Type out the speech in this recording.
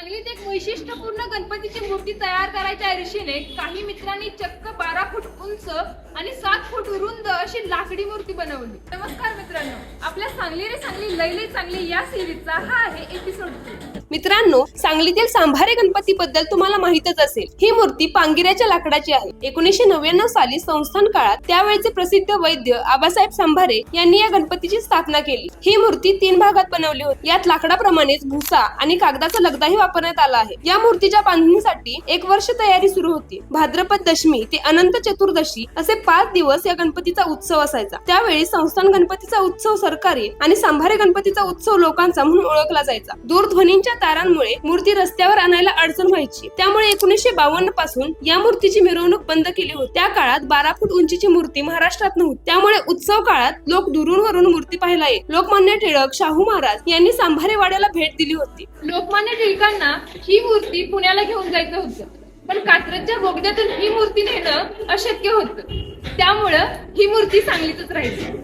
सांगलीत एक वैशिष्ट्यपूर्ण गणपतीची मूर्ती तयार करायच्या ईर्षेने काही मित्रांनी चक्क 12 फूट उंच आणि 7 फूट रुंद अशी लाकडी मूर्ती बनवली। नमस्कार मित्रांनो, आपल्या सांगली रे सांगली लय लय चांगली या सिरीजचा हा आहे एपिसोड 2। मित्रांनो, सांगलीतील सांभारे गणपती बद्दल तुम्हाला माहितच असेल। ही मूर्ती पांगिऱ्याच्या लाकडाची आहे। 1999 साली संस्थान काळात त्यावेळचे प्रसिद्ध वैद्य आबासाहेब सांभारे यांनी या गणपतीची स्थापना केली। ही मूर्ती 3 भागात बनवली होती। यात लाकडाप्रमाणेच भुसा आणि कागदाचा लगदाही वापरण्यात आला आहे। या मूर्तीच्या बांधणीसाठी 1 वर्ष तयारी सुरू होती। भाद्रपद दशमी ते अनंत चतुर्दशी असे 5 दिवस या गणपतीचा उत्सव असायचा। त्यावेळी संस्थान गणपतीचा उत्सव सरकारी आणि सांभारे गणपतीचा उत्सव लोकांचा म्हणून ओळखला जायचा। दूरध्वनींच्या तारांमुळे मूर्ती रस्त्यावर आणायला अडचण व्हायची। त्यामुळे 1952 पासून या मूर्तीची मिरवणूक बंद केली होती। त्या काळात 12 फूट उंचीची मूर्ती महाराष्ट्रात नव्हती। त्यामुळे उत्सव काळात लोक दुरून वरून मूर्ती पाहायला येत। लोकमान्य टिळक, शाहू महाराज यांनी सांभारे वाड्याला भेट दिली होती। लोकमान्य टिळकांना ही मूर्ती पुण्याला घेऊन जायचं होतं, पण कात्रजच्या बोगद्यातून ही मूर्ती नेणं अशक्य होतं। त्यामुळे ही मूर्ती सांगलीतच राहिली।